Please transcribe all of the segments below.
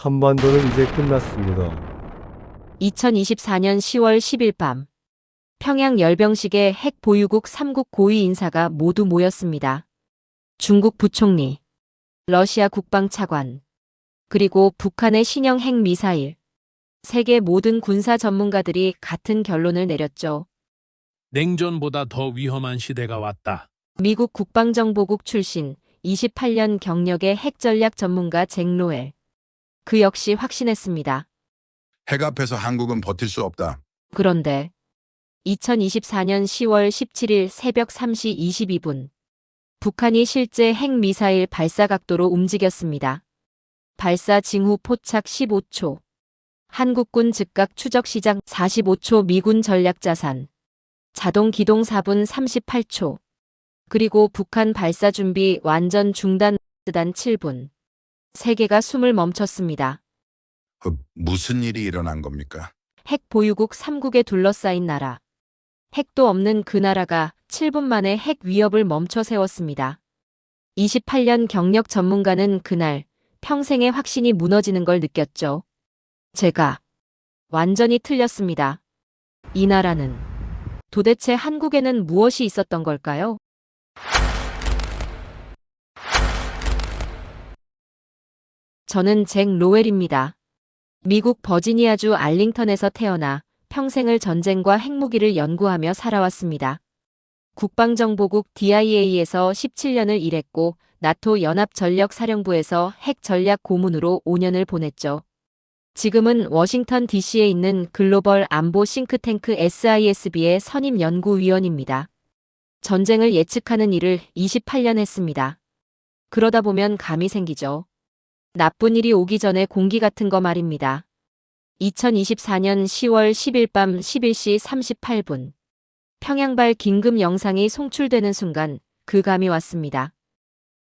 한반도는 이제 끝났습니다. 2024년 10월 10일 밤 평양 열병식에 핵 보유국 3국 고위 인사가 모두 모였습니다. 중국 부총리, 러시아 국방차관, 그리고 북한의 신형 핵미사일. 세계 모든 군사 전문가들이 같은 결론을 내렸죠. 냉전보다 더 위험한 시대가 왔다. 미국 국방정보국 출신 28년 경력의 핵전략 전문가 잭 로엘. 그 역시 확신했습니다. 핵 앞에서 한국은 버틸 수 없다. 그런데 2024년 10월 17일 새벽 3시 22분 북한이 실제 핵미사일 발사 각도로 움직였습니다. 발사 징후 포착 15초. 한국군 즉각 추적 시작 45초 미군 전략자산. 자동 기동 4분 38초. 그리고 북한 발사 준비 완전 중단 단 7분. 세계가 숨을 멈췄습니다. 무슨 일이 일어난 겁니까? 핵 보유국 3국에 둘러싸인 나라. 핵도 없는 그 나라가 7분 만에 핵 위협을 멈춰 세웠습니다. 28년 경력 전문가는 그날 평생의 확신이 무너지는 걸 느꼈죠. 제가 완전히 틀렸습니다. 이 나라는 도대체 한국에는 무엇이 있었던 걸까요? 저는 잭 로웰입니다. 미국 버지니아주 알링턴에서 태어나 평생을 전쟁과 핵무기를 연구하며 살아왔습니다. 국방정보국 DIA에서 17년을 일했고 나토 연합전력사령부에서 핵전략 고문으로 5년을 보냈죠. 지금은 워싱턴 DC에 있는 글로벌 안보 싱크탱크 SISB의 선임 연구위원입니다. 전쟁을 예측하는 일을 28년 했습니다. 그러다 보면 감이 생기죠. 나쁜 일이 오기 전에 공기 같은 거 말입니다. 2024년 10월 10일 밤 11시 38분. 평양발 긴급 영상이 송출되는 순간 그 감이 왔습니다.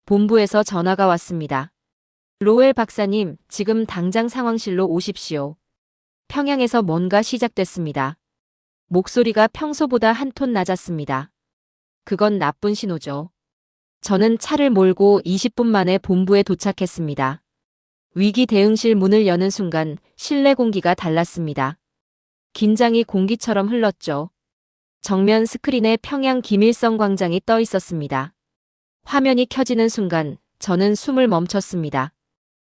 본부에서 전화가 왔습니다. 로웰 박사님, 지금 당장 상황실로 오십시오. 평양에서 뭔가 시작됐습니다. 목소리가 평소보다 한 톤 낮았습니다. 그건 나쁜 신호죠. 저는 차를 몰고 20분 만에 본부에 도착했습니다. 위기 대응실 문을 여는 순간 실내 공기가 달랐습니다. 긴장이 공기처럼 흘렀죠. 정면 스크린에 평양 김일성 광장이 떠 있었습니다. 화면이 켜지는 순간 저는 숨을 멈췄습니다.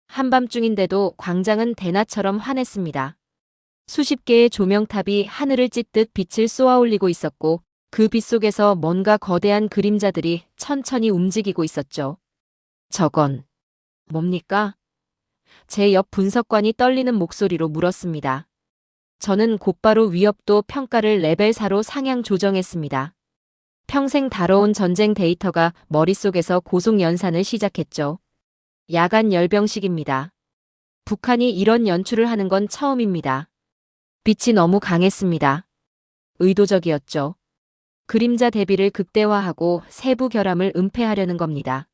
한밤중인데도 광장은 대낮처럼 환했습니다. 수십 개의 조명탑이 하늘을 찢듯 빛을 쏘아올리고 있었고 그 빛 속에서 뭔가 거대한 그림자들이 천천히 움직이고 있었죠. 저건 뭡니까? 제 옆 분석관이 떨리는 목소리로 물었습니다. 저는 곧바로 위협도 평가를 레벨 4로 상향 조정했습니다. 평생 다뤄온 전쟁 데이터가 머릿속에서 고속 연산을 시작했죠. 야간 열병식입니다. 북한이 이런 연출을 하는 건 처음입니다. 빛이 너무 강했습니다. 의도적이었죠. 그림자 대비를 극대화하고 세부 결함을 은폐하려는 겁니다.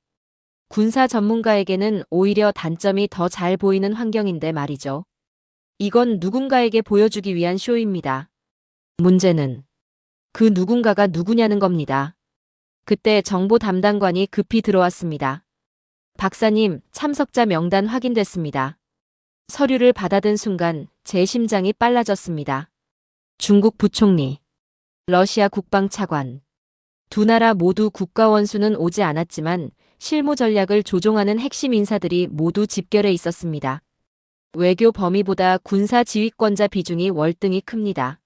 군사 전문가에게는 오히려 단점이 더 잘 보이는 환경인데 말이죠. 이건 누군가에게 보여주기 위한 쇼입니다. 문제는 그 누군가가 누구냐는 겁니다. 그때 정보 담당관이 급히 들어왔습니다. 박사님, 참석자 명단 확인됐습니다. 서류를 받아든 순간 제 심장이 빨라졌습니다. 중국 부총리, 러시아 국방차관. 두 나라 모두 국가원수는 오지 않았지만 실무 전략을 조종하는 핵심 인사들이 모두 집결해 있었습니다. 외교 범위보다 군사 지휘권자 비중이 월등히 큽니다.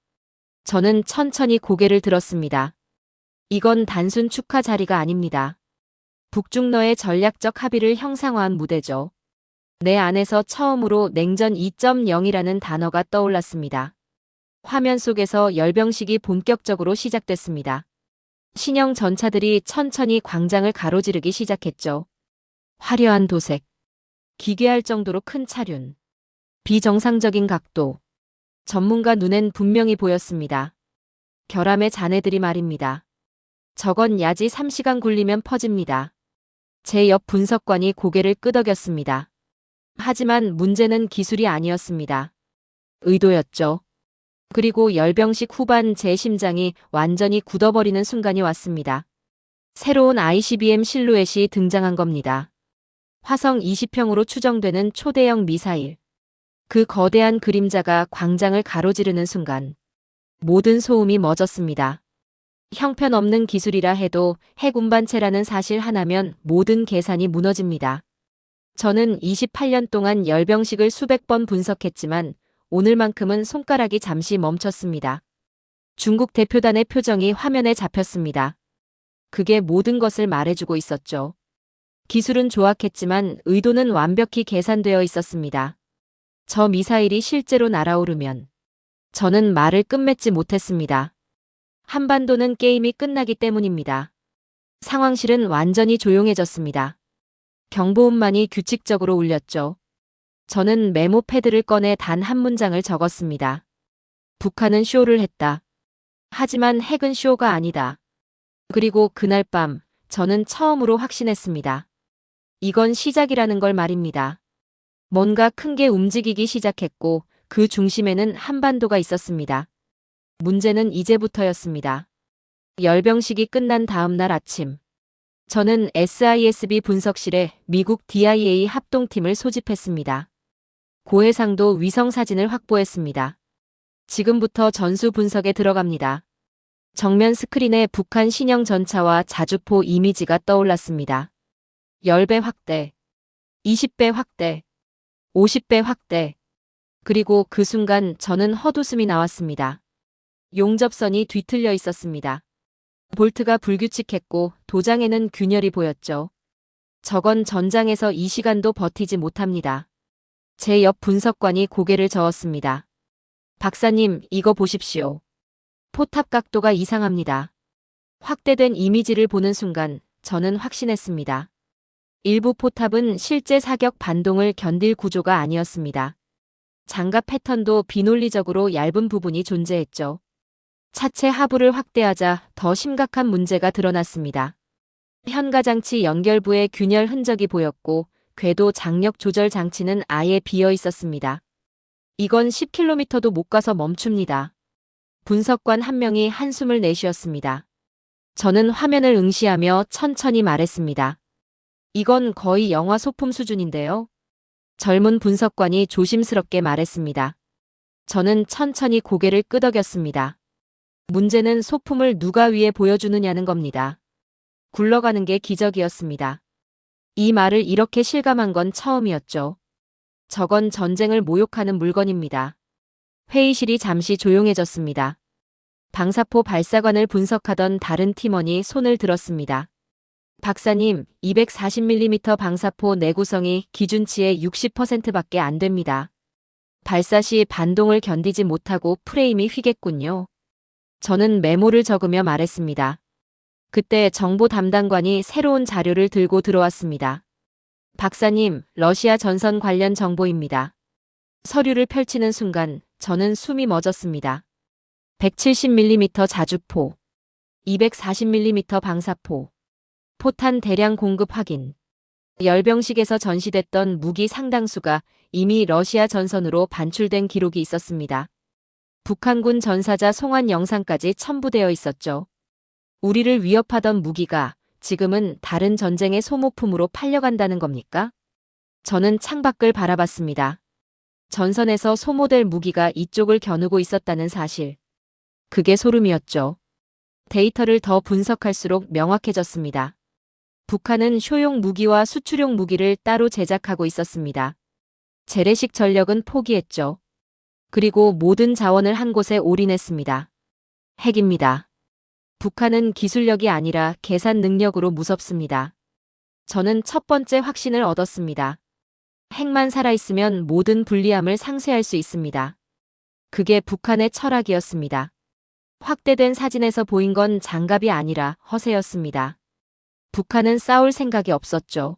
저는 천천히 고개를 들었습니다. 이건 단순 축하 자리가 아닙니다. 북중러의 전략적 합의를 형상화한 무대죠. 내 안에서 처음으로 냉전 2.0이라는 단어가 떠올랐습니다. 화면 속에서 열병식이 본격적으로 시작됐습니다. 신형 전차들이 천천히 광장을 가로지르기 시작했죠. 화려한 도색, 기괴할 정도로 큰 차륜, 비정상적인 각도. 전문가 눈엔 분명히 보였습니다. 결함의 잔해들이 말입니다. 저건 야지 3시간 굴리면 퍼집니다. 제 옆 분석관이 고개를 끄덕였습니다. 하지만 문제는 기술이 아니었습니다. 의도였죠. 그리고 열병식 후반 제 심장이 완전히 굳어버리는 순간이 왔습니다. 새로운 ICBM 실루엣이 등장한 겁니다. 화성 20형으로 추정되는 초대형 미사일. 그 거대한 그림자가 광장을 가로지르는 순간 모든 소음이 멎었습니다. 형편없는 기술이라 해도 핵 운반체라는 사실 하나면 모든 계산이 무너집니다. 저는 28년 동안 열병식을 수백 번 분석했지만 오늘만큼은 손가락이 잠시 멈췄습니다. 중국 대표단의 표정이 화면에 잡혔습니다. 그게 모든 것을 말해주고 있었죠. 기술은 조악했지만 의도는 완벽히 계산되어 있었습니다. 저 미사일이 실제로 날아오르면 저는 말을 끝맺지 못했습니다. 한반도는 게임이 끝나기 때문입니다. 상황실은 완전히 조용해졌습니다. 경보음만이 규칙적으로 울렸죠. 저는 메모 패드를 꺼내 단 한 문장을 적었습니다. 북한은 쇼를 했다. 하지만 핵은 쇼가 아니다. 그리고 그날 밤 저는 처음으로 확신했습니다. 이건 시작이라는 걸 말입니다. 뭔가 큰 게 움직이기 시작했고 그 중심에는 한반도가 있었습니다. 문제는 이제부터였습니다. 열병식이 끝난 다음 날 아침. 저는 SISB 분석실에 미국 DIA 합동팀을 소집했습니다. 고해상도 위성 사진을 확보했습니다. 지금부터 전수 분석에 들어갑니다. 정면 스크린에 북한 신형 전차와 자주포 이미지가 떠올랐습니다. 10배 확대, 20배 확대, 50배 확대. 그리고 그 순간 저는 헛웃음이 나왔습니다. 용접선이 뒤틀려 있었습니다. 볼트가 불규칙했고 도장에는 균열이 보였죠. 저건 전장에서 이 시간도 버티지 못합니다. 제 옆 분석관이 고개를 저었습니다. 박사님, 이거 보십시오. 포탑 각도가 이상합니다. 확대된 이미지를 보는 순간 저는 확신했습니다. 일부 포탑은 실제 사격 반동을 견딜 구조가 아니었습니다. 장갑 패턴도 비논리적으로 얇은 부분이 존재했죠. 차체 하부를 확대하자 더 심각한 문제가 드러났습니다. 현가장치 연결부에 균열 흔적이 보였고 궤도 장력 조절 장치는 아예 비어 있었습니다. 이건 10km도 못 가서 멈춥니다. 분석관 한 명이 한숨을 내쉬었습니다. 저는 화면을 응시하며 천천히 말했습니다. 이건 거의 영화 소품 수준인데요. 젊은 분석관이 조심스럽게 말했습니다. 저는 천천히 고개를 끄덕였습니다. 문제는 소품을 누가 위에 보여주느냐는 겁니다. 굴러가는 게 기적이었습니다. 이 말을 이렇게 실감한 건 처음이었죠. 저건 전쟁을 모욕하는 물건입니다. 회의실이 잠시 조용해졌습니다. 방사포 발사관을 분석하던 다른 팀원이 손을 들었습니다. 박사님, 240mm 방사포 내구성이 기준치의 60%밖에 안 됩니다. 발사 시 반동을 견디지 못하고 프레임이 휘겠군요. 저는 메모를 적으며 말했습니다. 그때 정보 담당관이 새로운 자료를 들고 들어왔습니다. 박사님, 러시아 전선 관련 정보입니다. 서류를 펼치는 순간 저는 숨이 멎었습니다. 170mm 자주포, 240mm 방사포, 포탄 대량 공급 확인. 열병식에서 전시됐던 무기 상당수가 이미 러시아 전선으로 반출된 기록이 있었습니다. 북한군 전사자 송환 영상까지 첨부되어 있었죠. 우리를 위협하던 무기가 지금은 다른 전쟁의 소모품으로 팔려간다는 겁니까? 저는 창밖을 바라봤습니다. 전선에서 소모될 무기가 이쪽을 겨누고 있었다는 사실. 그게 소름이었죠. 데이터를 더 분석할수록 명확해졌습니다. 북한은 쇼용 무기와 수출용 무기를 따로 제작하고 있었습니다. 재래식 전력은 포기했죠. 그리고 모든 자원을 한 곳에 올인했습니다. 핵입니다. 북한은 기술력이 아니라 계산 능력으로 무섭습니다. 저는 첫 번째 확신을 얻었습니다. 핵만 살아있으면 모든 불리함을 상쇄할 수 있습니다. 그게 북한의 철학이었습니다. 확대된 사진에서 보인 건 장갑이 아니라 허세였습니다. 북한은 싸울 생각이 없었죠.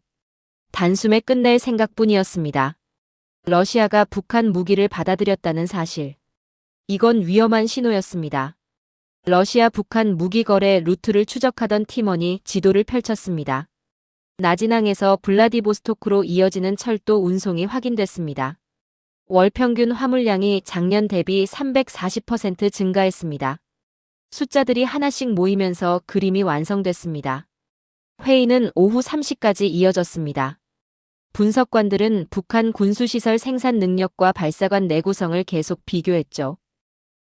단숨에 끝낼 생각뿐이었습니다. 러시아가 북한 무기를 받아들였다는 사실. 이건 위험한 신호였습니다. 러시아 북한 무기 거래 루트를 추적하던 팀원이 지도를 펼쳤습니다. 나진항에서 블라디보스토크로 이어지는 철도 운송이 확인됐습니다. 월 평균 화물량이 작년 대비 340% 증가했습니다. 숫자들이 하나씩 모이면서 그림이 완성됐습니다. 회의는 오후 3시까지 이어졌습니다. 분석관들은 북한 군수시설 생산 능력과 발사관 내구성을 계속 비교했죠.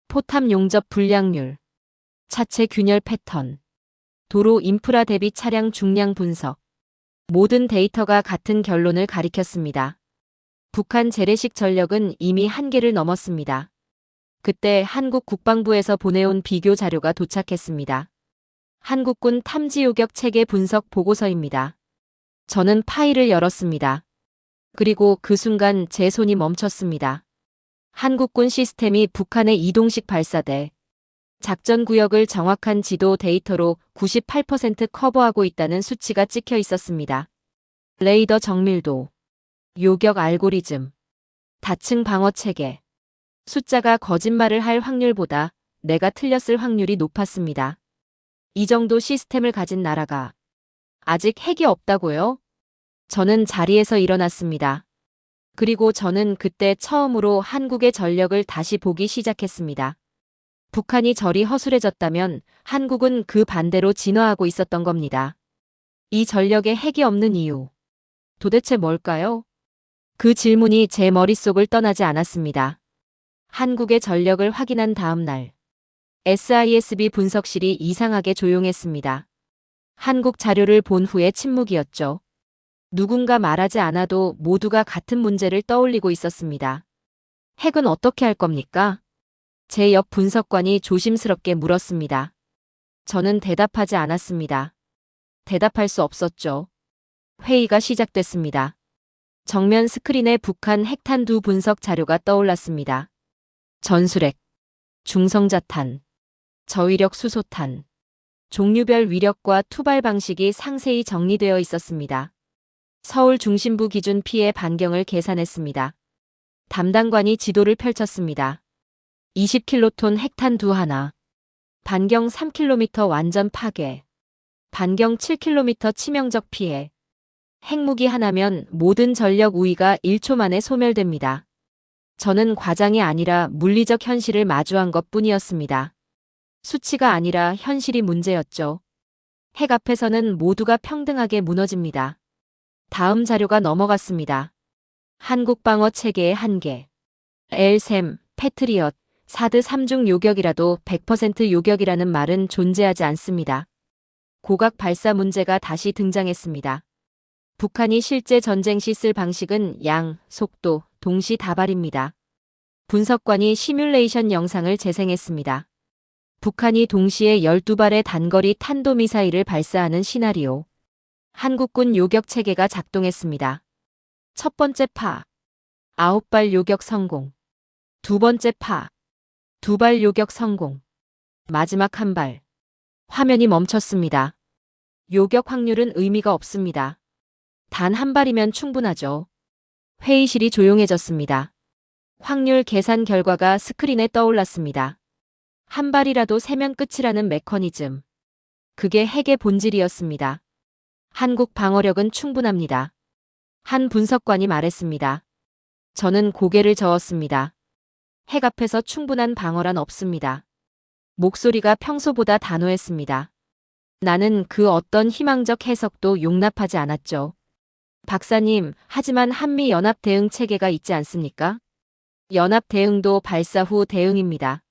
포탑 용접 불량률, 차체 균열 패턴, 도로 인프라 대비 차량 중량 분석. 모든 데이터가 같은 결론을 가리켰습니다. 북한 재래식 전력은 이미 한계를 넘었습니다. 그때 한국 국방부에서 보내온 비교 자료가 도착했습니다. 한국군 탐지요격 체계 분석 보고서입니다. 저는 파일을 열었습니다. 그리고 그 순간 제 손이 멈췄습니다. 한국군 시스템이 북한의 이동식 발사대, 작전 구역을 정확한 지도 데이터로 98% 커버하고 있다는 수치가 찍혀 있었습니다. 레이더 정밀도, 요격 알고리즘, 다층 방어 체계. 숫자가 거짓말을 할 확률보다 내가 틀렸을 확률이 높았습니다. 이 정도 시스템을 가진 나라가 아직 핵이 없다고요? 저는 자리에서 일어났습니다. 그리고 저는 그때 처음으로 한국의 전력을 다시 보기 시작했습니다. 북한이 저리 허술해졌다면 한국은 그 반대로 진화하고 있었던 겁니다. 이 전력에 핵이 없는 이유. 도대체 뭘까요? 그 질문이 제 머릿속을 떠나지 않았습니다. 한국의 전력을 확인한 다음 날, SISB 분석실이 이상하게 조용했습니다. 한국 자료를 본 후에 침묵이었죠. 누군가 말하지 않아도 모두가 같은 문제를 떠올리고 있었습니다. 핵은 어떻게 할 겁니까? 제 옆 분석관이 조심스럽게 물었습니다. 저는 대답하지 않았습니다. 대답할 수 없었죠. 회의가 시작됐습니다. 정면 스크린에 북한 핵탄두 분석 자료가 떠올랐습니다. 전술핵, 중성자탄, 저위력 수소탄, 종류별 위력과 투발 방식이 상세히 정리되어 있었습니다. 서울 중심부 기준 피해 반경을 계산했습니다. 담당관이 지도를 펼쳤습니다. 20킬로톤 핵탄두 하나, 반경 3km 완전 파괴, 반경 7km 치명적 피해. 핵무기 하나면 모든 전력 우위가 1초 만에 소멸됩니다. 저는 과장이 아니라 물리적 현실을 마주한 것뿐이었습니다. 수치가 아니라 현실이 문제였죠. 핵 앞에서는 모두가 평등하게 무너집니다. 다음 자료가 넘어갔습니다. 한국 방어 체계의 한계. 엘샘, 패트리엇, 사드 3중 요격이라도 100% 요격이라는 말은 존재하지 않습니다. 고각 발사 문제가 다시 등장했습니다. 북한이 실제 전쟁 시 쓸 방식은 양, 속도, 동시 다발입니다. 분석관이 시뮬레이션 영상을 재생했습니다. 북한이 동시에 12발의 단거리 탄도미사일을 발사하는 시나리오. 한국군 요격 체계가 작동했습니다. 첫 번째 파, 9발 요격 성공. 두 번째 파, 2발 요격 성공. 마지막 한 발. 화면이 멈췄습니다. 요격 확률은 의미가 없습니다. 단 한 발이면 충분하죠. 회의실이 조용해졌습니다. 확률 계산 결과가 스크린에 떠올랐습니다. 한 발이라도 세면 끝이라는 메커니즘. 그게 핵의 본질이었습니다. 한국 방어력은 충분합니다. 한 분석관이 말했습니다. 저는 고개를 저었습니다. 핵 앞에서 충분한 방어란 없습니다. 목소리가 평소보다 단호했습니다. 나는 그 어떤 희망적 해석도 용납하지 않았죠. 박사님, 하지만 한미 연합 대응 체계가 있지 않습니까? 연합 대응도 발사 후 대응입니다.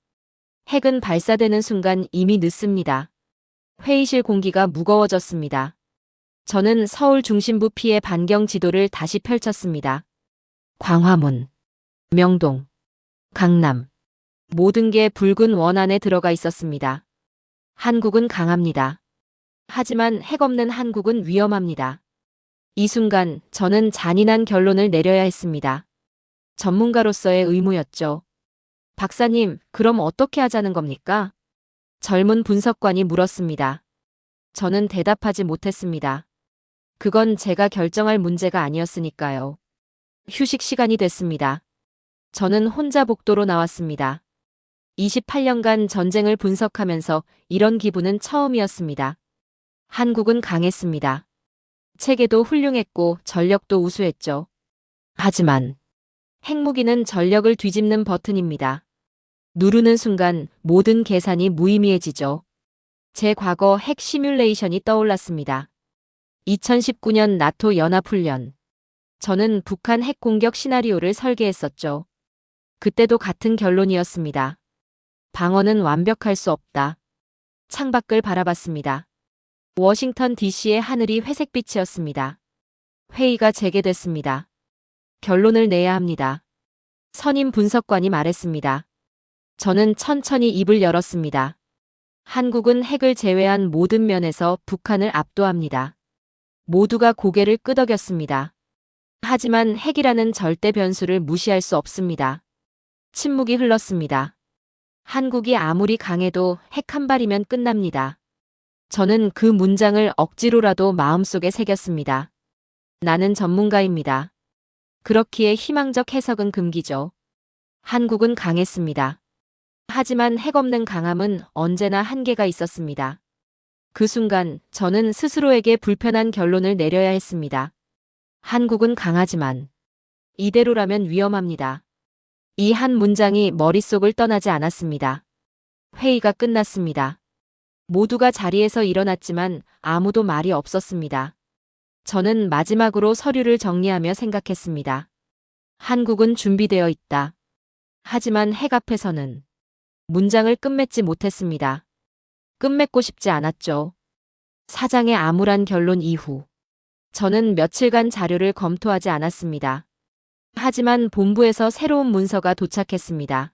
핵은 발사되는 순간 이미 늦습니다. 회의실 공기가 무거워졌습니다. 저는 서울 중심부 피해 반경 지도를 다시 펼쳤습니다. 광화문, 명동, 강남. 모든 게 붉은 원 안에 들어가 있었습니다. 한국은 강합니다. 하지만 핵 없는 한국은 위험합니다. 이 순간 저는 잔인한 결론을 내려야 했습니다. 전문가로서의 의무였죠. 박사님, 그럼 어떻게 하자는 겁니까? 젊은 분석관이 물었습니다. 저는 대답하지 못했습니다. 그건 제가 결정할 문제가 아니었으니까요. 휴식 시간이 됐습니다. 저는 혼자 복도로 나왔습니다. 28년간 전쟁을 분석하면서 이런 기분은 처음이었습니다. 한국은 강했습니다. 체계도 훌륭했고 전력도 우수했죠. 하지만 핵무기는 전력을 뒤집는 버튼입니다. 누르는 순간 모든 계산이 무의미해지죠. 제 과거 핵 시뮬레이션이 떠올랐습니다. 2019년 나토 연합훈련. 저는 북한 핵 공격 시나리오를 설계했었죠. 그때도 같은 결론이었습니다. 방어는 완벽할 수 없다. 창밖을 바라봤습니다. 워싱턴 DC의 하늘이 회색빛이었습니다. 회의가 재개됐습니다. 결론을 내야 합니다. 선임 분석관이 말했습니다. 저는 천천히 입을 열었습니다. 한국은 핵을 제외한 모든 면에서 북한을 압도합니다. 모두가 고개를 끄덕였습니다. 하지만 핵이라는 절대 변수를 무시할 수 없습니다. 침묵이 흘렀습니다. 한국이 아무리 강해도 핵 한 발이면 끝납니다. 저는 그 문장을 억지로라도 마음속에 새겼습니다. 나는 전문가입니다. 그렇기에 희망적 해석은 금기죠. 한국은 강했습니다. 하지만 핵 없는 강함은 언제나 한계가 있었습니다. 그 순간 저는 스스로에게 불편한 결론을 내려야 했습니다. 한국은 강하지만 이대로라면 위험합니다. 이 한 문장이 머릿속을 떠나지 않았습니다. 회의가 끝났습니다. 모두가 자리에서 일어났지만 아무도 말이 없었습니다. 저는 마지막으로 서류를 정리하며 생각했습니다. 한국은 준비되어 있다. 하지만 핵 앞에서는 문장을 끝맺지 못했습니다. 끝맺고 싶지 않았죠. 사장의 암울한 결론 이후 저는 며칠간 자료를 검토하지 않았습니다. 하지만 본부에서 새로운 문서가 도착했습니다.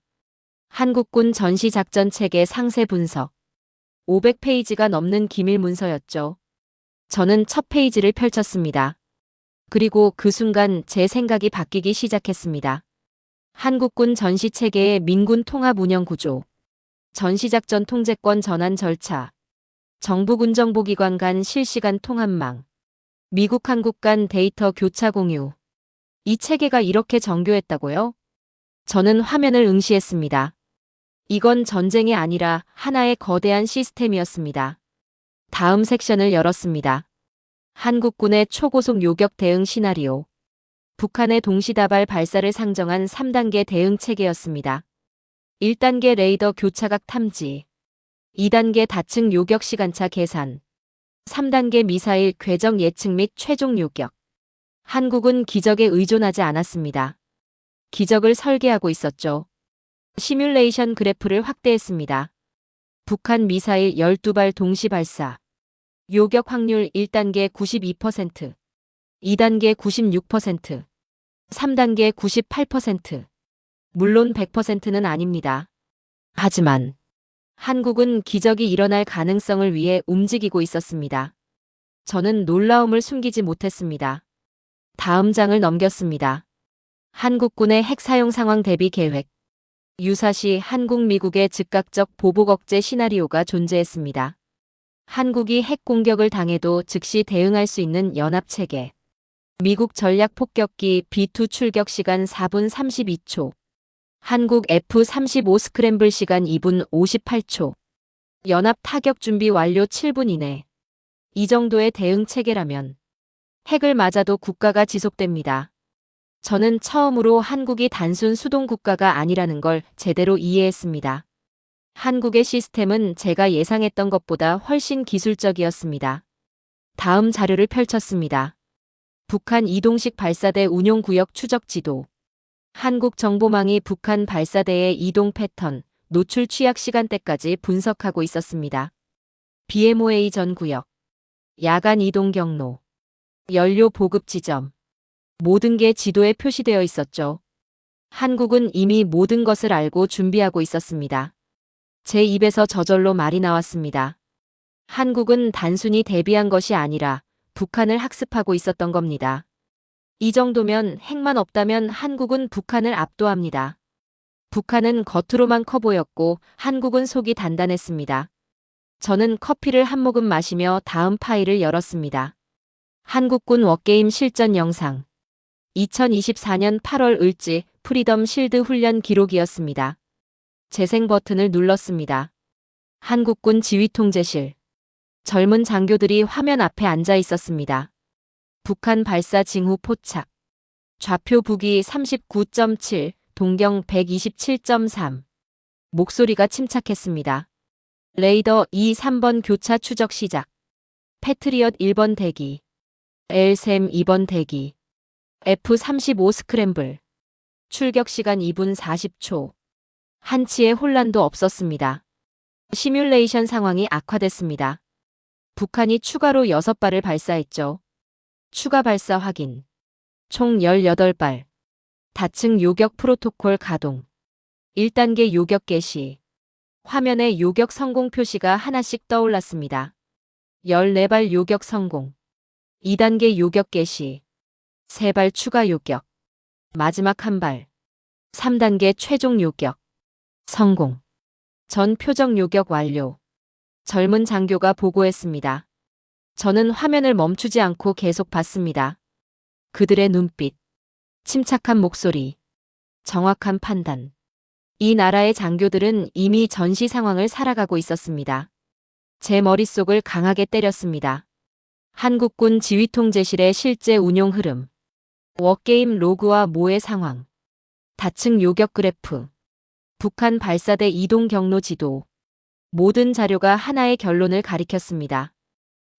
한국군 전시작전 체계 상세 분석. 500페이지가 넘는 기밀 문서였죠. 저는 첫 페이지를 펼쳤습니다. 그리고 그 순간 제 생각이 바뀌기 시작했습니다. 한국군 전시체계의 민군 통합 운영 구조, 전시작전 통제권 전환 절차, 정부 군정보기관 간 실시간 통합망, 미국 한국 간 데이터 교차 공유. 이 체계가 이렇게 정교했다고요? 저는 화면을 응시했습니다. 이건 전쟁이 아니라 하나의 거대한 시스템이었습니다. 다음 섹션을 열었습니다. 한국군의 초고속 요격 대응 시나리오. 북한의 동시다발 발사를 상정한 3단계 대응 체계였습니다. 1단계 레이더 교차각 탐지, 2단계 다층 요격 시간차 계산, 3단계 미사일 궤적 예측 및 최종 요격. 한국은 기적에 의존하지 않았습니다. 기적을 설계하고 있었죠. 시뮬레이션 그래프를 확대했습니다. 북한 미사일 12발 동시 발사. 요격 확률 1단계 92%, 2단계 96%, 3단계 98%. 물론 100%는 아닙니다. 하지만 한국은 기적이 일어날 가능성을 위해 움직이고 있었습니다. 저는 놀라움을 숨기지 못했습니다. 다음 장을 넘겼습니다. 한국군의 핵 사용 상황 대비 계획. 유사시 한국 미국의 즉각적 보복 억제 시나리오가 존재했습니다. 한국이 핵 공격을 당해도 즉시 대응할 수 있는 연합체계. 미국 전략 폭격기 B2 출격 시간 4분 32초. 한국 F-35 스크램블 시간 2분 58초. 연합 타격 준비 완료 7분 이내. 이 정도의 대응 체계라면 핵을 맞아도 국가가 지속됩니다. 저는 처음으로 한국이 단순 수동 국가가 아니라는 걸 제대로 이해했습니다. 한국의 시스템은 제가 예상했던 것보다 훨씬 기술적이었습니다. 다음 자료를 펼쳤습니다. 북한 이동식 발사대 운용구역 추적 지도. 한국 정보망이 북한 발사대의 이동 패턴, 노출 취약 시간대까지 분석하고 있었습니다. BMOA 전 구역, 야간 이동 경로, 연료 보급 지점. 모든 게 지도에 표시되어 있었죠. 한국은 이미 모든 것을 알고 준비하고 있었습니다. 제 입에서 저절로 말이 나왔습니다. 한국은 단순히 대비한 것이 아니라 북한을 학습하고 있었던 겁니다. 이 정도면 핵만 없다면 한국은 북한을 압도합니다. 북한은 겉으로만 커 보였고 한국은 속이 단단했습니다. 저는 커피를 한 모금 마시며 다음 파일을 열었습니다. 한국군 워게임 실전 영상. 2024년 8월 을지 프리덤 실드 훈련 기록이었습니다. 재생 버튼을 눌렀습니다. 한국군 지휘통제실. 젊은 장교들이 화면 앞에 앉아 있었습니다. 북한 발사 징후 포착. 좌표 북위 39.7, 동경 127.3. 목소리가 침착했습니다. 레이더 2, 3번 교차 추적 시작. 패트리엇 1번 대기. 엘셈 2번 대기. F-35 스크램블. 출격 시간 2분 40초. 한치의 혼란도 없었습니다. 시뮬레이션 상황이 악화됐습니다. 북한이 추가로 6발을 발사했죠. 추가 발사 확인. 총 18발. 다층 요격 프로토콜 가동. 1단계 요격 개시. 화면에 요격 성공 표시가 하나씩 떠올랐습니다. 14발 요격 성공. 2단계 요격 개시. 3발 추가 요격. 마지막 1발. 3단계 최종 요격. 성공. 전 표적 요격 완료. 젊은 장교가 보고했습니다. 저는 화면을 멈추지 않고 계속 봤습니다. 그들의 눈빛. 침착한 목소리. 정확한 판단. 이 나라의 장교들은 이미 전시 상황을 살아가고 있었습니다. 제 머릿속을 강하게 때렸습니다. 한국군 지휘통제실의 실제 운용 흐름. 워게임 로그와 모의 상황. 다층 요격 그래프. 북한 발사대 이동 경로 지도. 모든 자료가 하나의 결론을 가리켰습니다.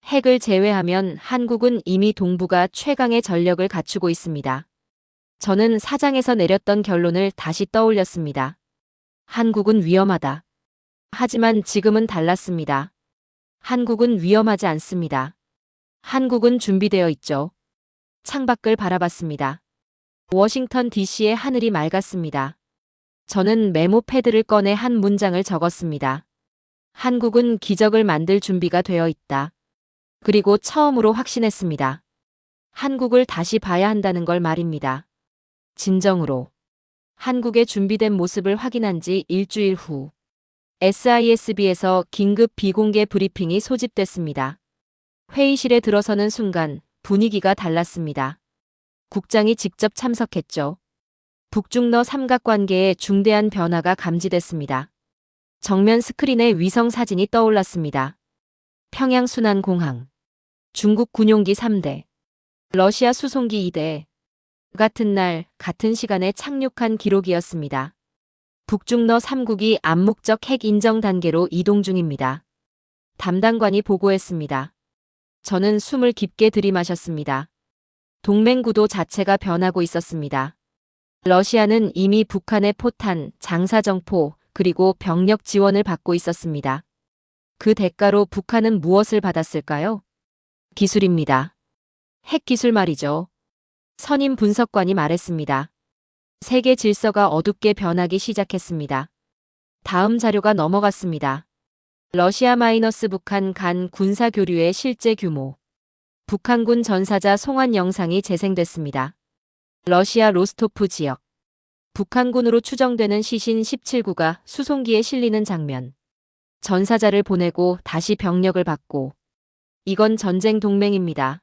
핵을 제외하면 한국은 이미 동북아 최강의 전력을 갖추고 있습니다. 저는 사장에서 내렸던 결론을 다시 떠올렸습니다. 한국은 위험하다. 하지만 지금은 달랐습니다. 한국은 위험하지 않습니다. 한국은 준비되어 있죠. 창밖을 바라봤습니다. 워싱턴 DC의 하늘이 맑았습니다. 저는 메모 패드를 꺼내 한 문장을 적었습니다. 한국은 기적을 만들 준비가 되어 있다. 그리고 처음으로 확신했습니다. 한국을 다시 봐야 한다는 걸 말입니다. 진정으로. 한국의 준비된 모습을 확인한 지 일주일 후. SISB에서 긴급 비공개 브리핑이 소집됐습니다. 회의실에 들어서는 순간 분위기가 달랐습니다. 국장이 직접 참석했죠. 북중러 삼각관계에 중대한 변화가 감지됐습니다. 정면 스크린에 위성 사진이 떠올랐습니다. 평양 순환공항. 중국 군용기 3대. 러시아 수송기 2대. 같은 날, 같은 시간에 착륙한 기록이었습니다. 북중러 3국이 암묵적 핵 인정 단계로 이동 중입니다. 담당관이 보고했습니다. 저는 숨을 깊게 들이마셨습니다. 동맹 구도 자체가 변하고 있었습니다. 러시아는 이미 북한의 포탄, 장사정포, 그리고 병력 지원을 받고 있었습니다. 그 대가로 북한은 무엇을 받았을까요? 기술입니다. 핵기술 말이죠. 선임 분석관이 말했습니다. 세계 질서가 어둡게 변하기 시작했습니다. 다음 자료가 넘어갔습니다. 러시아 - 북한 간 군사 교류의 실제 규모. 북한군 전사자 송환 영상이 재생됐습니다. 러시아 로스토프 지역. 북한군으로 추정되는 시신 17구가 수송기에 실리는 장면. 전사자를 보내고 다시 병력을 받고. 이건 전쟁 동맹입니다.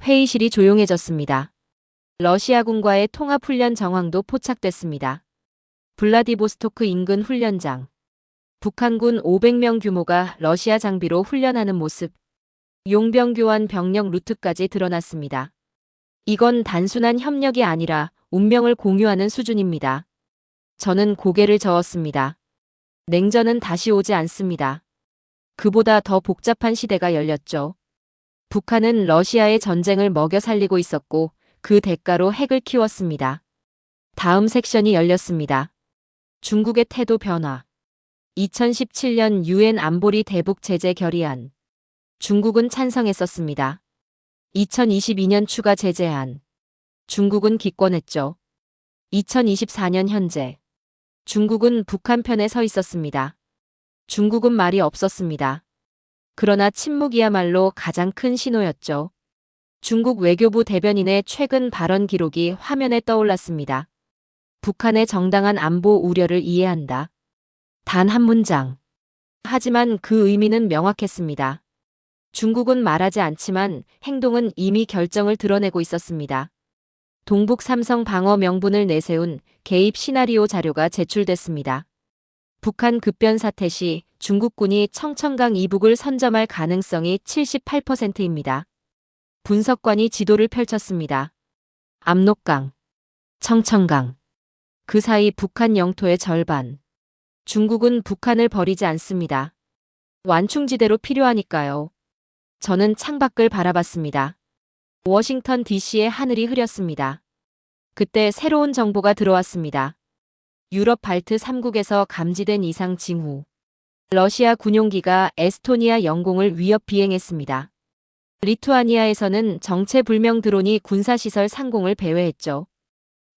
회의실이 조용해졌습니다. 러시아군과의 통합훈련 정황도 포착됐습니다. 블라디보스토크 인근 훈련장. 북한군 500명 규모가 러시아 장비로 훈련하는 모습. 용병 교환 병력 루트까지 드러났습니다. 이건 단순한 협력이 아니라 운명을 공유하는 수준입니다. 저는 고개를 저었습니다. 냉전은 다시 오지 않습니다. 그보다 더 복잡한 시대가 열렸죠. 북한은 러시아의 전쟁을 먹여 살리고 있었고 그 대가로 핵을 키웠습니다. 다음 섹션이 열렸습니다. 중국의 태도 변화. 2017년 UN 안보리 대북 제재 결의안. 중국은 찬성했었습니다. 2022년 추가 제재안. 중국은 기권했죠. 2024년 현재. 중국은 북한 편에 서 있었습니다. 중국은 말이 없었습니다. 그러나 침묵이야말로 가장 큰 신호였죠. 중국 외교부 대변인의 최근 발언 기록이 화면에 떠올랐습니다. 북한의 정당한 안보 우려를 이해한다. 단 한 문장. 하지만 그 의미는 명확했습니다. 중국은 말하지 않지만 행동은 이미 결정을 드러내고 있었습니다. 동북 삼성 방어 명분을 내세운 개입 시나리오 자료가 제출됐습니다. 북한 급변 사태 시 중국군이 청천강 이북을 선점할 가능성이 78%입니다. 분석관이 지도를 펼쳤습니다. 압록강, 청천강. 그 사이 북한 영토의 절반. 중국은 북한을 버리지 않습니다. 완충지대로 필요하니까요. 저는 창밖을 바라봤습니다. 워싱턴 DC의 하늘이 흐렸습니다. 그때 새로운 정보가 들어왔습니다. 유럽 발트 3국에서 감지된 이상 징후. 러시아 군용기가 에스토니아 영공을 위협 비행했습니다. 리투아니아에서는 정체불명 드론이 군사시설 상공을 배회했죠.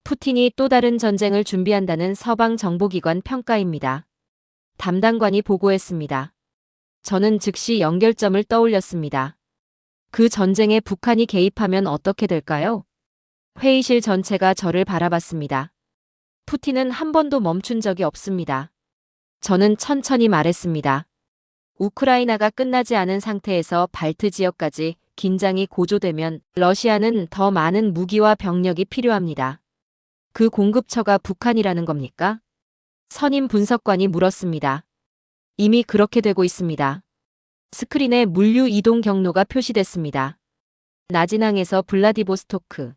푸틴이 또 다른 전쟁을 준비한다는 서방 정보기관 평가입니다. 담당관이 보고했습니다. 저는 즉시 연결점을 떠올렸습니다. 그 전쟁에 북한이 개입하면 어떻게 될까요? 회의실 전체가 저를 바라봤습니다. 푸틴은 한 번도 멈춘 적이 없습니다. 저는 천천히 말했습니다. 우크라이나가 끝나지 않은 상태에서 발트 지역까지 긴장이 고조되면 러시아는 더 많은 무기와 병력이 필요합니다. 그 공급처가 북한이라는 겁니까? 선임 분석관이 물었습니다. 이미 그렇게 되고 있습니다. 스크린에 물류 이동 경로가 표시됐습니다. 나진항에서 블라디보스토크,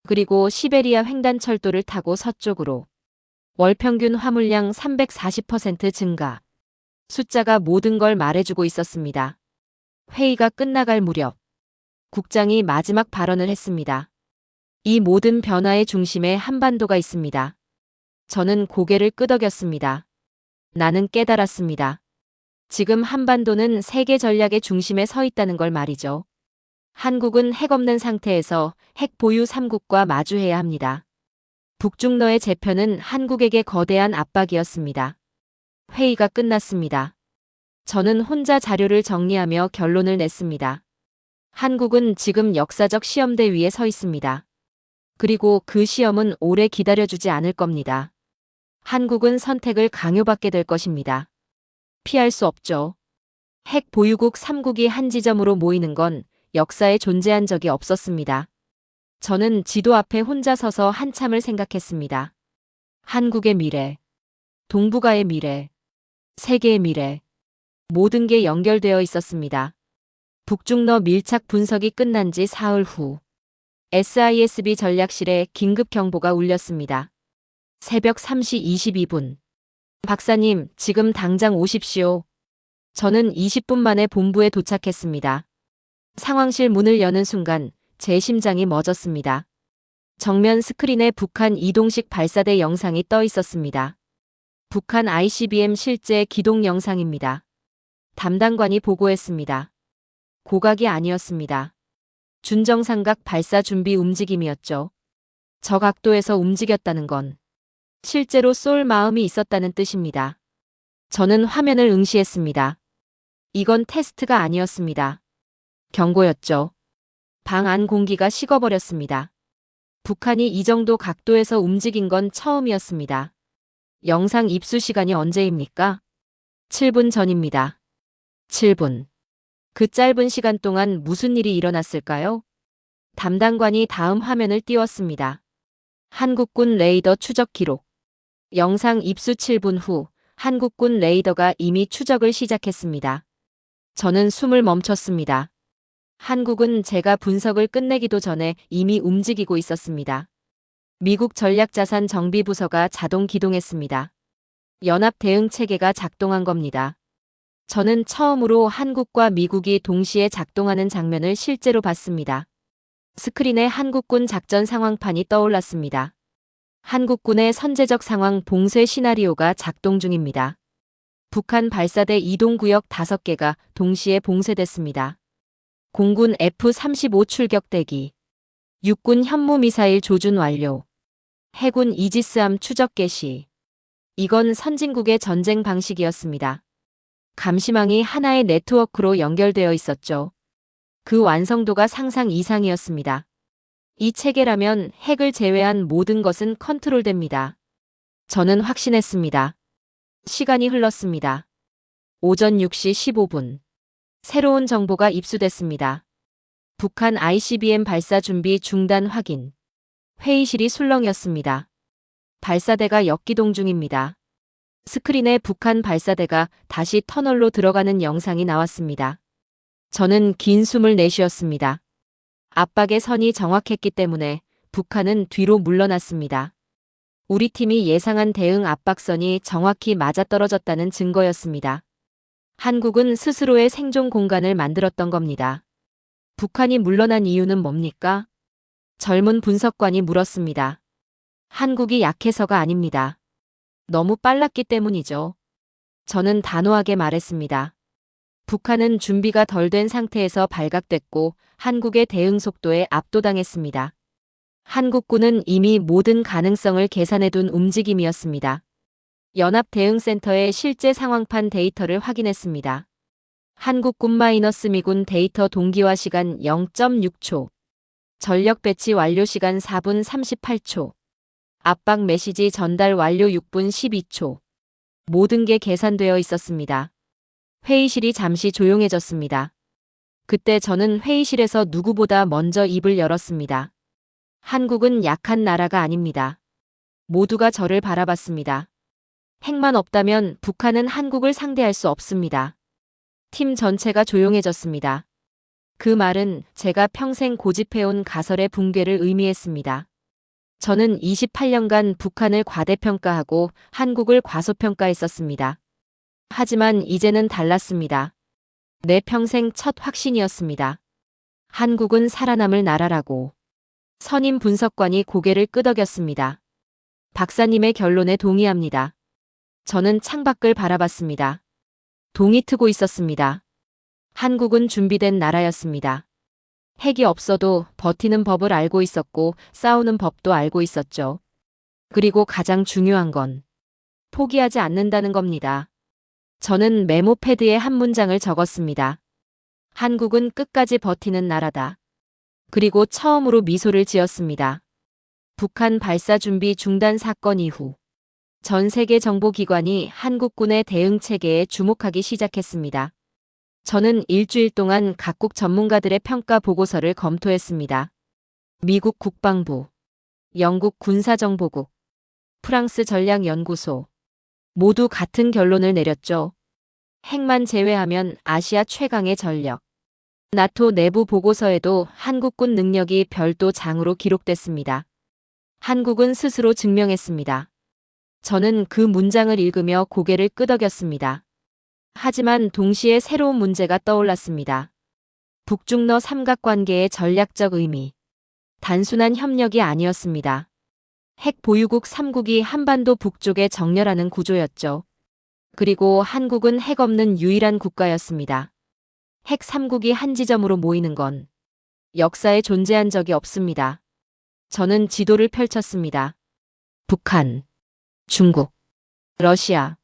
그리고 시베리아 횡단철도를 타고 서쪽으로. 월 평균 화물량 340% 증가. 숫자가 모든 걸 말해주고 있었습니다. 회의가 끝나갈 무렵 국장이 마지막 발언을 했습니다. 이 모든 변화의 중심에 한반도가 있습니다. 저는 고개를 끄덕였습니다. 나는 깨달았습니다. 지금 한반도는 세계 전략의 중심에 서 있다는 걸 말이죠. 한국은 핵 없는 상태에서 핵 보유 3국과 마주해야 합니다. 북중러의 재편은 한국에게 거대한 압박이었습니다. 회의가 끝났습니다. 저는 혼자 자료를 정리하며 결론을 냈습니다. 한국은 지금 역사적 시험대 위에 서 있습니다. 그리고 그 시험은 오래 기다려주지 않을 겁니다. 한국은 선택을 강요받게 될 것입니다. 피할 수 없죠. 핵 보유국 3국이 한 지점으로 모이는 건 역사에 존재한 적이 없었습니다. 저는 지도 앞에 혼자 서서 한참을 생각했습니다. 한국의 미래, 동북아의 미래, 세계의 미래, 모든 게 연결되어 있었습니다. 북중러 밀착 분석이 끝난 지 사흘 후 SISB 전략실에 긴급 경보가 울렸습니다. 새벽 3시 22분. 박사님, 지금 당장 오십시오. 저는 20분 만에 본부에 도착했습니다. 상황실 문을 여는 순간 제 심장이 멎었습니다. 정면 스크린에 북한 이동식 발사대 영상이 떠 있었습니다. 북한 ICBM 실제 기동 영상입니다. 담당관이 보고했습니다. 고각이 아니었습니다. 준정삼각 발사 준비 움직임이었죠. 저 각도에서 움직였다는 건 실제로 쏠 마음이 있었다는 뜻입니다. 저는 화면을 응시했습니다. 이건 테스트가 아니었습니다. 경고였죠. 방 안 공기가 식어버렸습니다. 북한이 이 정도 각도에서 움직인 건 처음이었습니다. 영상 입수 시간이 언제입니까? 7분 전입니다. 7분. 그 짧은 시간 동안 무슨 일이 일어났을까요? 담당관이 다음 화면을 띄웠습니다. 한국군 레이더 추적 기록. 영상 입수 7분 후 한국군 레이더가 이미 추적을 시작했습니다. 저는 숨을 멈췄습니다. 한국은 제가 분석을 끝내기도 전에 이미 움직이고 있었습니다. 미국 전략자산 정비부서가 자동 기동했습니다. 연합 대응 체계가 작동한 겁니다. 저는 처음으로 한국과 미국이 동시에 작동하는 장면을 실제로 봤습니다. 스크린에 한국군 작전 상황판이 떠올랐습니다. 한국군의 선제적 상황 봉쇄 시나리오가 작동 중입니다. 북한 발사대 이동구역 5개가 동시에 봉쇄됐습니다. 공군 F-35 출격 대기. 육군 현무미사일 조준 완료. 해군 이지스함 추적 개시. 이건 선진국의 전쟁 방식이었습니다. 감시망이 하나의 네트워크로 연결되어 있었죠. 그 완성도가 상상 이상이었습니다. 이 체계라면 핵을 제외한 모든 것은 컨트롤됩니다. 저는 확신했습니다. 시간이 흘렀습니다. 오전 6시 15분. 새로운 정보가 입수됐습니다. 북한 ICBM 발사 준비 중단 확인. 회의실이 술렁였습니다. 발사대가 역기동 중입니다. 스크린에 북한 발사대가 다시 터널로 들어가는 영상이 나왔습니다. 저는 긴 숨을 내쉬었습니다. 압박의 선이 정확했기 때문에 북한은 뒤로 물러났습니다. 우리 팀이 예상한 대응 압박선이 정확히 맞아떨어졌다는 증거였습니다. 한국은 스스로의 생존 공간을 만들었던 겁니다. 북한이 물러난 이유는 뭡니까? 젊은 분석관이 물었습니다. 한국이 약해서가 아닙니다. 너무 빨랐기 때문이죠. 저는 단호하게 말했습니다. 북한은 준비가 덜 된 상태에서 발각됐고 한국의 대응 속도에 압도당했습니다. 한국군은 이미 모든 가능성을 계산해둔 움직임이었습니다. 연합대응센터의 실제 상황판 데이터를 확인했습니다. 한국군 미군 데이터 동기화 시간 0.6초, 전력 배치 완료 시간 4분 38초, 압박 메시지 전달 완료 6분 12초. 모든 게 계산되어 있었습니다. 회의실이 잠시 조용해졌습니다. 그때 저는 회의실에서 누구보다 먼저 입을 열었습니다. 한국은 약한 나라가 아닙니다. 모두가 저를 바라봤습니다. 핵만 없다면 북한은 한국을 상대할 수 없습니다. 팀 전체가 조용해졌습니다. 그 말은 제가 평생 고집해온 가설의 붕괴를 의미했습니다. 저는 28년간 북한을 과대평가하고 한국을 과소평가했었습니다. 하지만 이제는 달랐습니다. 내 평생 첫 확신이었습니다. 한국은 살아남을 나라라고. 선임 분석관이 고개를 끄덕였습니다. 박사님의 결론에 동의합니다. 저는 창밖을 바라봤습니다. 동이 트고 있었습니다. 한국은 준비된 나라였습니다. 핵이 없어도 버티는 법을 알고 있었고 싸우는 법도 알고 있었죠. 그리고 가장 중요한 건 포기하지 않는다는 겁니다. 저는 메모 패드에 한 문장을 적었습니다. 한국은 끝까지 버티는 나라다. 그리고 처음으로 미소를 지었습니다. 북한 발사 준비 중단 사건 이후 전 세계 정보기관이 한국군의 대응 체계에 주목하기 시작했습니다. 저는 일주일 동안 각국 전문가들의 평가 보고서를 검토했습니다. 미국 국방부, 영국 군사정보국, 프랑스 전략연구소 모두 같은 결론을 내렸죠. 핵만 제외하면 아시아 최강의 전력. 나토 내부 보고서에도 한국군 능력이 별도 장으로 기록됐습니다. 한국은 스스로 증명했습니다. 저는 그 문장을 읽으며 고개를 끄덕였습니다. 하지만 동시에 새로운 문제가 떠올랐습니다. 북중러 삼각관계의 전략적 의미. 단순한 협력이 아니었습니다. 핵 보유국 3국이 한반도 북쪽에 정렬하는 구조였죠. 그리고 한국은 핵 없는 유일한 국가였습니다. 핵 3국이 한 지점으로 모이는 건 역사에 존재한 적이 없습니다. 저는 지도를 펼쳤습니다. 북한, 중국, 러시아.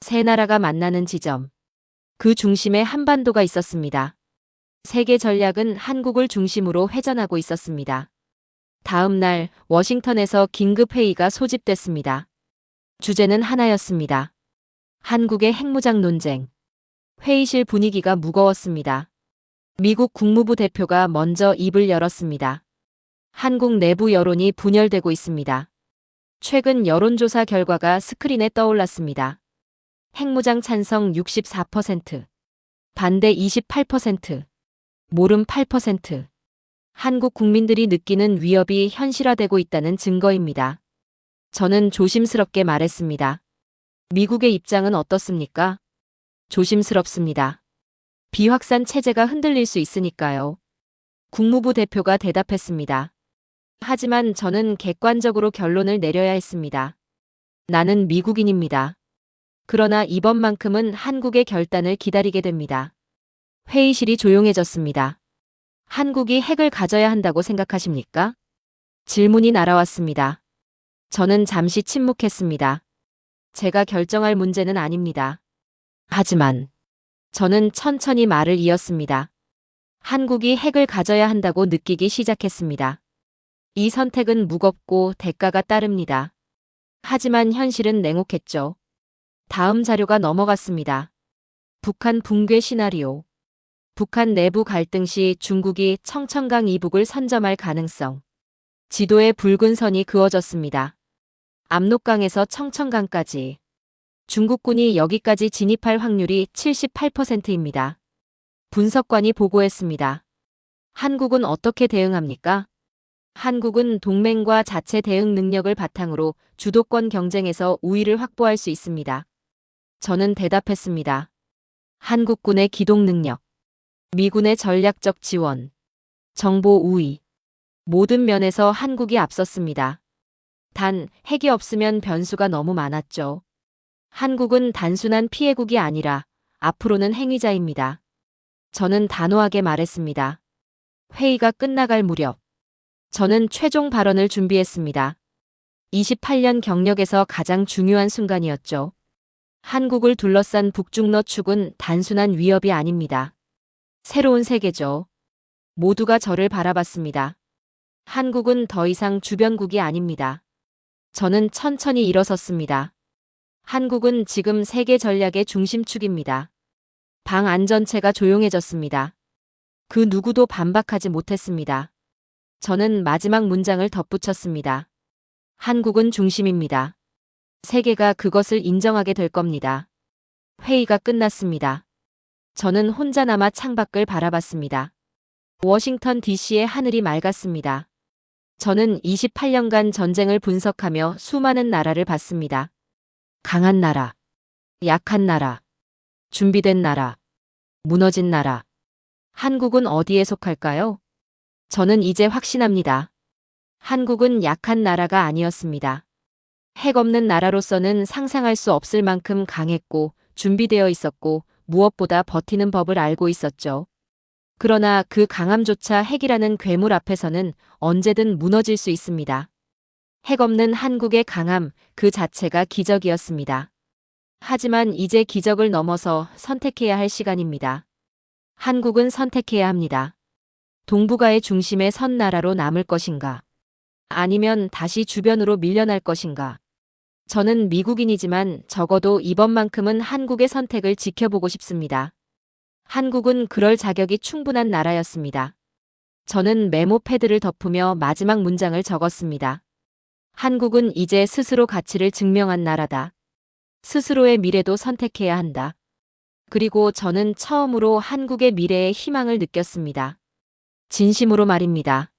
세 나라가 만나는 지점. 그 중심에 한반도가 있었습니다. 세계 전략은 한국을 중심으로 회전하고 있었습니다. 다음 날 워싱턴에서 긴급회의가 소집됐습니다. 주제는 하나였습니다. 한국의 핵무장 논쟁. 회의실 분위기가 무거웠습니다. 미국 국무부 대표가 먼저 입을 열었습니다. 한국 내부 여론이 분열되고 있습니다. 최근 여론조사 결과가 스크린에 떠올랐습니다. 핵무장 찬성 64%, 반대 28%, 모름 8%. 한국 국민들이 느끼는 위협이 현실화되고 있다는 증거입니다. 저는 조심스럽게 말했습니다. 미국의 입장은 어떻습니까? 조심스럽습니다. 비확산 체제가 흔들릴 수 있으니까요. 국무부 대표가 대답했습니다. 하지만 저는 객관적으로 결론을 내려야 했습니다. 나는 미국인입니다. 그러나 이번만큼은 한국의 결단을 기다리게 됩니다. 회의실이 조용해졌습니다. 한국이 핵을 가져야 한다고 생각하십니까? 질문이 날아왔습니다. 저는 잠시 침묵했습니다. 제가 결정할 문제는 아닙니다. 하지만 저는 천천히 말을 이었습니다. 한국이 핵을 가져야 한다고 느끼기 시작했습니다. 이 선택은 무겁고 대가가 따릅니다. 하지만 현실은 냉혹했죠. 다음 자료가 넘어갔습니다. 북한 붕괴 시나리오. 북한 내부 갈등 시 중국이 청천강 이북을 선점할 가능성. 지도에 붉은 선이 그어졌습니다. 압록강에서 청천강까지. 중국군이 여기까지 진입할 확률이 78%입니다. 분석관이 보고했습니다. 한국은 어떻게 대응합니까? 한국은 동맹과 자체 대응 능력을 바탕으로 주도권 경쟁에서 우위를 확보할 수 있습니다. 저는 대답했습니다. 한국군의 기동 능력, 미군의 전략적 지원, 정보 우위. 모든 면에서 한국이 앞섰습니다. 단, 핵이 없으면 변수가 너무 많았죠. 한국은 단순한 피해국이 아니라 앞으로는 행위자입니다. 저는 단호하게 말했습니다. 회의가 끝나갈 무렵. 저는 최종 발언을 준비했습니다. 28년 경력에서 가장 중요한 순간이었죠. 한국을 둘러싼 북중러 축은 단순한 위협이 아닙니다. 새로운 세계죠. 모두가 저를 바라봤습니다. 한국은 더 이상 주변국이 아닙니다. 저는 천천히 일어섰습니다. 한국은 지금 세계 전략의 중심축입니다. 방 안 전체가 조용해졌습니다. 그 누구도 반박하지 못했습니다. 저는 마지막 문장을 덧붙였습니다. 한국은 중심입니다. 세계가 그것을 인정하게 될 겁니다. 회의가 끝났습니다. 저는 혼자 남아 창밖을 바라봤습니다. 워싱턴 DC의 하늘이 맑았습니다. 저는 28년간 전쟁을 분석하며 수많은 나라를 봤습니다. 강한 나라, 약한 나라, 준비된 나라, 무너진 나라. 한국은 어디에 속할까요? 저는 이제 확신합니다. 한국은 약한 나라가 아니었습니다. 핵 없는 나라로서는 상상할 수 없을 만큼 강했고 준비되어 있었고 무엇보다 버티는 법을 알고 있었죠. 그러나 그 강함조차 핵이라는 괴물 앞에서는 언제든 무너질 수 있습니다. 핵 없는 한국의 강함 그 자체가 기적이었습니다. 하지만 이제 기적을 넘어서 선택해야 할 시간입니다. 한국은 선택해야 합니다. 동북아의 중심에 선 나라로 남을 것인가? 아니면 다시 주변으로 밀려날 것인가? 저는 미국인이지만 적어도 이번만큼은 한국의 선택을 지켜보고 싶습니다. 한국은 그럴 자격이 충분한 나라였습니다. 저는 메모 패드를 덮으며 마지막 문장을 적었습니다. 한국은 이제 스스로 가치를 증명한 나라다. 스스로의 미래도 선택해야 한다. 그리고 저는 처음으로 한국의 미래에 희망을 느꼈습니다. 진심으로 말입니다.